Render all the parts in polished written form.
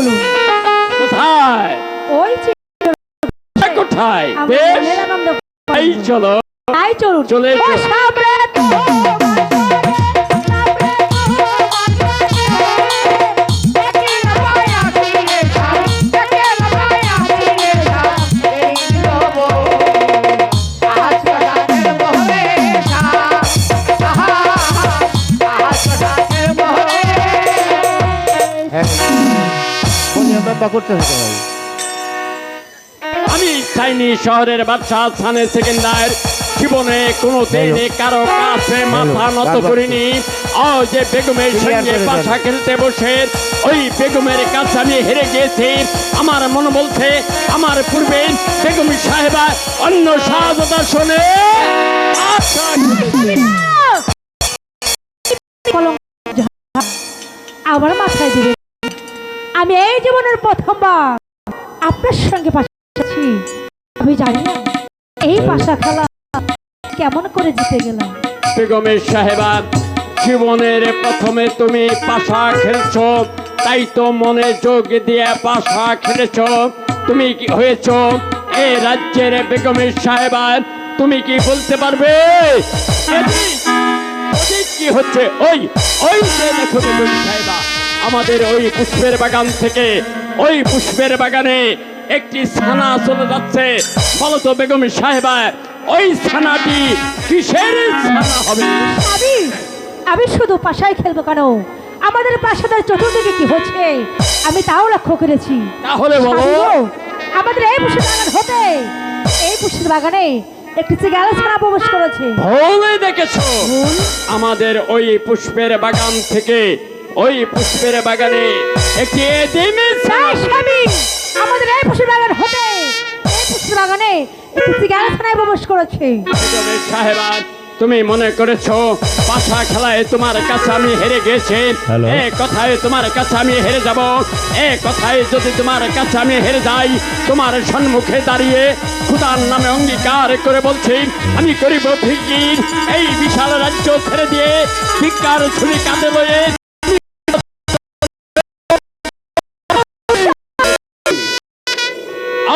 চলুন। কোথায়? ওই যে কোথায়? আমার বেশ, মনের আনন্দ। এই চলো। তাই চলুন। চলে এসো। ও সাবরে তো আমি চাইনি শহরের বাদশাহ সানে সেকেন্দার জীবনে কোনোদিন কারো কাছে মাথা নত করিনি। যে বেগমের সঙ্গে পাশা খেলতে বসে ওই বেগমের কাছে আমি হেরে গিয়েছি। আমার মন বলছে আমার পূর্বে বেগম সাহেবা অন্য শাহজাদা শোনে আমার মাথায় দিবে। আমি এই জীবনের প্রথমবার আপনার সঙ্গে পাশা খেলেছি। আমি জানি না এই পাশা খেলা কেমন করে জিতে গেলাম। বেগমের সাহেবা জীবনের প্রথমে তুমি পাশা খেলছো, তাই তো মনে যোগ দিয়ে পাশা খেলেছ। তুমি কি হয়েছ এই রাজ্যের বেগমের সাহেবা? তুমি কি বলতে পারবে কি হচ্ছে? ওই ওই যে দেখো বেগম সাহেবা, আমাদের ওই পুষ্পের বাগান থেকে ওই পুষ্পের বাগানে একটি ছানা চলে যাচ্ছে। বলো তো বেগম সাহেবা, ওই ছানাটি কিসের ছানা হবে? আমি শুধু পাশায় খেলবো কেন, আমাদের পাশাদের চতুর্দিকে কি হচ্ছে আমি তাও লক্ষ্য করেছি। তাহলে বলো। আমাদের এই পুষ্পের বাগান হতে এই পুষ্পের বাগানে একটি চিগালা ছানা প্রবেশ করেছে। ভুলে দেখেছো? আমাদের ওই পুষ্পের বাগান থেকে ওই পুষ্পের বাগানে একটি আমাদের এই পুষ্পের বাগান হতে এই পুষ্পের বাগানে একটি চিগালা ছানায় প্রবেশ করেছে। সাহেবা, তুমি মনে করেছো পাশা খেলায় তোমার কাছে আমি হেরে গেছি, এ কথায় তোমার কাছে আমি হেরে যাব? এ কথায় যদি তোমার কাছে আমি হেরে যাই, তোমার সম্মুখে দাঁড়িয়ে খোদার নামে অঙ্গীকার করে বলছি আমি করিব ফিকির এই বিশাল রাজ্য ছেড়ে দিয়ে ভিক্ষার ছুরি কাঁধে লয়ে।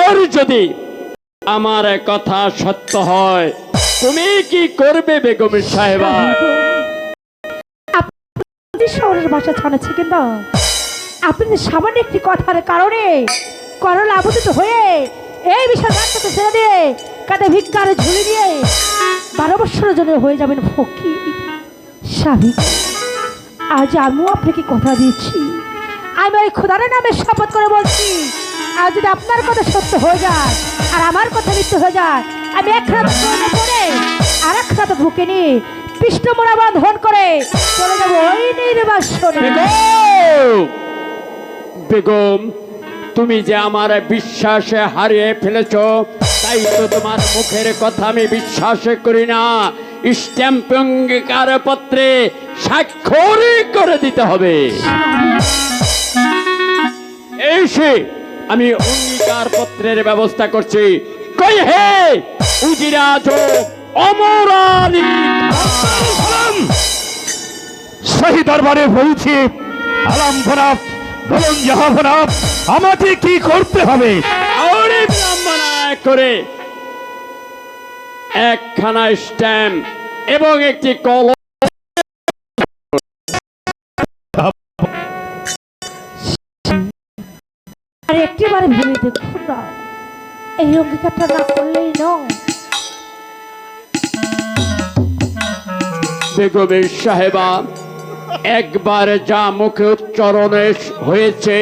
আর যদি আমার কথা সত্য হয় তুমি কি করবে বেগম সাহেবা? শহরের ভাষা ছাড়াচ্ছে কিন্তু আপনি সামান্য একটি কথার কারণে করল আবুদিত হয়ে এই বিশাল রাস্তাতে ছেড়ে দিয়ে কাঁধে ভিক্ষার ঝুলি দিয়ে 12 বছরের জন্য হয়ে যাবেন ফকির। স্বামী, আজ আমিও আপনাকে কথা দিচ্ছি, আমি ওই খোদারের নামে শপথ করে বলছি, আর যদি আপনার কথা সত্য হয়ে যায় আর আমার কথা মিথ্যে হয়ে যায়, আমি এক রাত পরে আর এক রাত বুকে নিয়ে পৃষ্ঠমোড়া বাঁধন করে চলে যাবো ওই নির্বাসনে। বেগম, তুমি যে আমার বিশ্বাসে হারিয়ে ফেলেছ, তাই তো তোমার মুখের কথা আমি বিশ্বাস করি না। স্ট্যাম্প অঙ্গীকার পত্রে স্বাক্ষর করে দিতে হবে। এই সে আমি অঙ্গীকার পত্রের ব্যবস্থা করছি। কই হে উজিরাজ অমরানি শাহী দরবারে বলছি, আলাম ফরাফ বলুন জাহাফরাফ, আমাকে কি করতে হবে? করে একখানা স্ট্যাম্প এবং একটি কলম আর একটিবার ভেবে দেখুন না, এই অঙ্গীকারটা না করলেই নয়। বেগম সাহেবা, একবার যা মুখে উচ্চারণে হয়েছে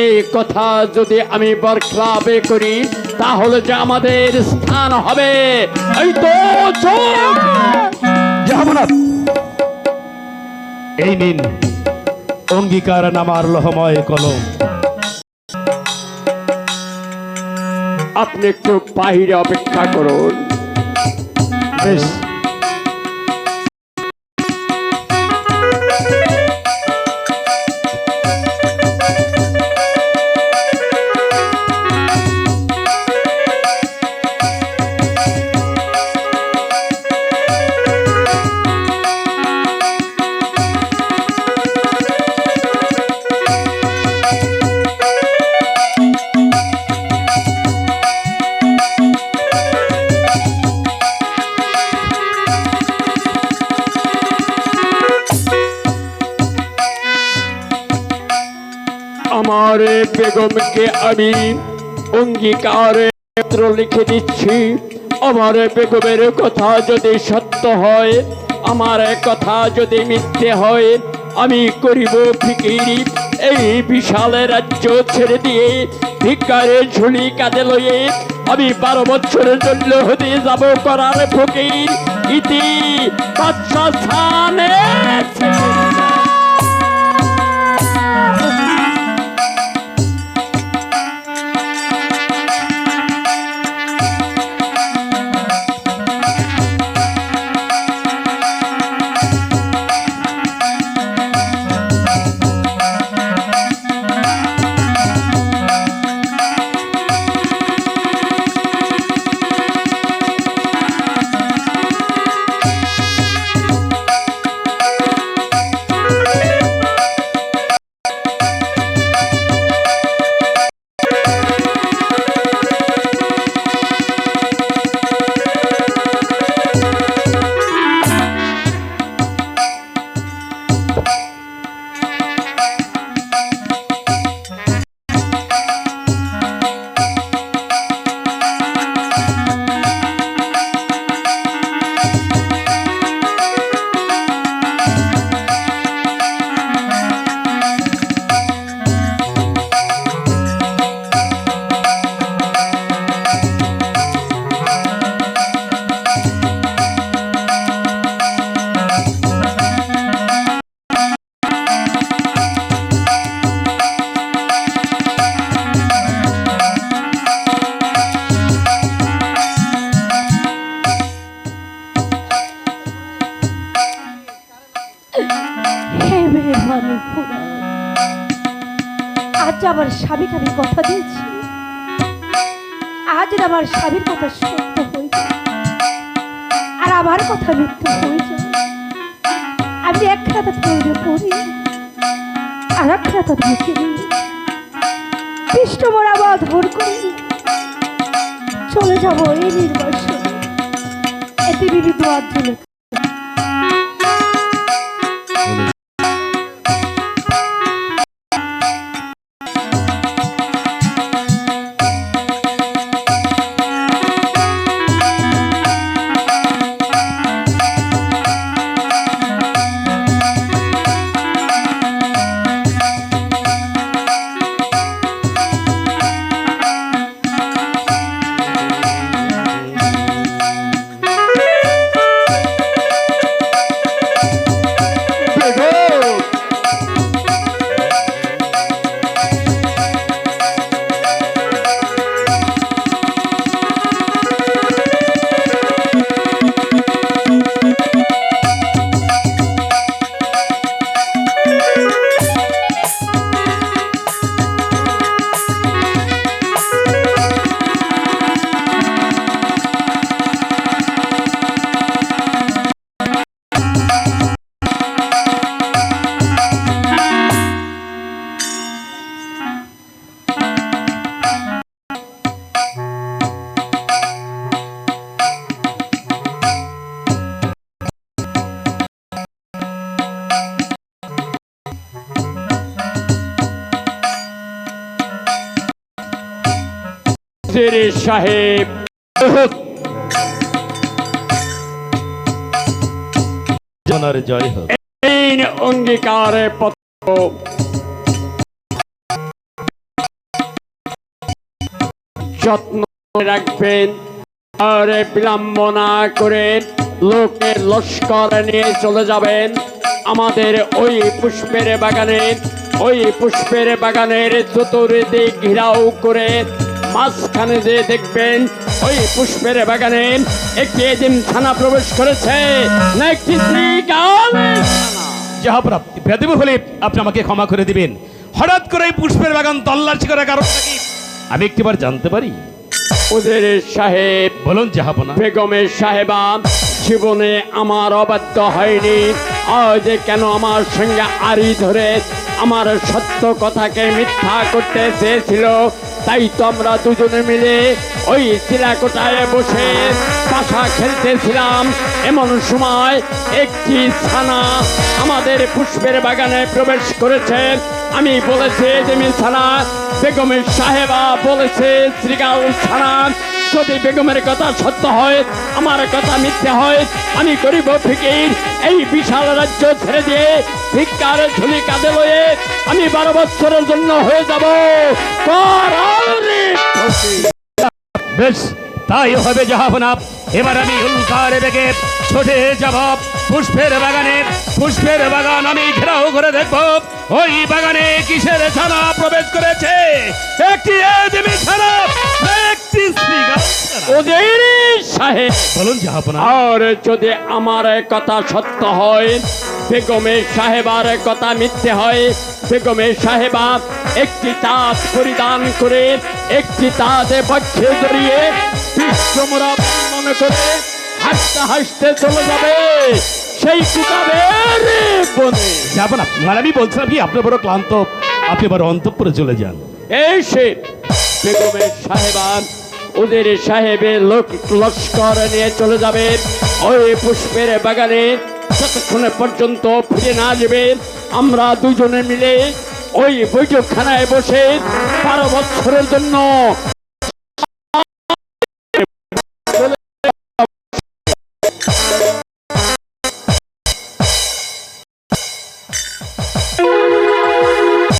এই কথা যদি আমি বরখলাফে করি তাহলে যে আমাদের স্থান হবে এই তো জাহাবনাথ, এই নিন অঙ্গীকার নামার লহময় কলম। আপনি একটু বাহিরে অপেক্ষা করুন। বেশ, আমার বেগমকে আমি অঙ্গীকার পত্র লিখে দিচ্ছি। আমার বেগমের কথা যদি সত্য হয়, আমার কথা যদি মিথ্যে হয়, আমি করিব ফিকির। এই বিশাল রাজ্য ছেড়ে দিয়ে ভিক্ষারে ঝুলি কাঁধে লয়ে আমি 12 বছরের জন্য হতে যাব করার ফকির। ইতি বাদশাহ সানে। হে মেহেরবানি খোদা, আজ আমার স্বামীকে আমি কথা দিয়েছি, আজ আমার স্বামীর কথা সত্য হয়ে যায় আর আমার কথা মিথ্যে হয়ে যায়, আমি এক খাতা তৈরি পড়ি আর এক খাতা ঢুকে নিই, কৃষ্ণ মোরা ধর করি চলে যাবো এই নির্বাসনে। এতে বিবি দোয়ার জন্য সাহেব জনার জয় হোক। এই অঙ্গীকারে পত্র যত্ন রাখবেন আর বিলম্ব না করে লোকের লস্কর নিয়ে চলে যাবেন আমাদের ওই পুষ্পের বাগানের চতুর্দিক ঘেরাও করে মাঝখানে যে দেখবেন ওই পুষ্পের বাগানে একটি এদিন ছানা প্রবেশ করেছে না একটি যাহাপরা বেদব হলে আপনি আমাকে ক্ষমা করে দিবেন। হঠাৎ করে এই পুষ্পের বাগান তল্লাশি করার কারণটা কি আমি একটিবার জানতে পারি? ওদের সাহেব বলুন জাহাপনা। বেগমের সাহেবা জীবনে আমার অবাধ্য হয়নি, আজ কেন আমার সঙ্গে আড়ি ধরে আমার সত্য কথাকে মিথ্যা করতে চেয়েছিল। তাই তো আমরা দুজনে মিলে ওই চিলাকোটায় বসে পাশা খেলতেছিলাম। এমন সময় একটি ছানা আমাদের পুষ্পের বাগানে প্রবেশ করেছে আমি বলেছে জমির ছানা, বেগমের সাহেবা বলেছে শ্রীগাল ছানা। যদি বেগমের কথা সত্য হয়, আমার কথা মিথ্যে হয়, আমি গরিব ফকির এই বিশাল রাজ্য ছেড়ে দিয়ে ভিক্ষার ঝুলি কাঁধে লয়ে আমি 12 বছরের জন্য হয়ে যাব পরাণের ফকির। বেশ, তাই হবে জাহাপনা। এবার আমি হুলকারে বেগে ছুটে যাব পুষ্পের বাগানে। পুষ্পের বাগান আমি ঘেরাও করে দেখব ওই বাগানে কিসের ছানা প্রবেশ করেছে। একটি এদিমি ছানা, একটি শ্রীগাল ছানা। ওদের সাহেব, বলুন জাহাপনা। আর যদি আমার কথা সত্য হয়, বেগমের সাহেবার কথা মিথ্যে হয়, বেগমের সাহেবা একটি তাঁত পরিধান করে একটি তাঁতে পক্ষে জড়িয়ে বিশ্বমরা মনে করে হাসতে হাসতে চলে যাবে সেই কুকাবের বনে। জাহাপনা, মানে আমি বলছিলাম কি, আপনি বড় ক্লান্ত, আপনি বড় অন্তঃপুরে চলে যান। এই সে বেগমের সাহেবা ওদের সাহেবের লস্কর নিয়ে চলে যাবে ওই পুষ্পের বাগানে। যতক্ষণে পর্যন্ত ফিরে না যাবে, আমরা দুজনে মিলে ওই বৈঠকখানায় বসে 12 বছরের জন্য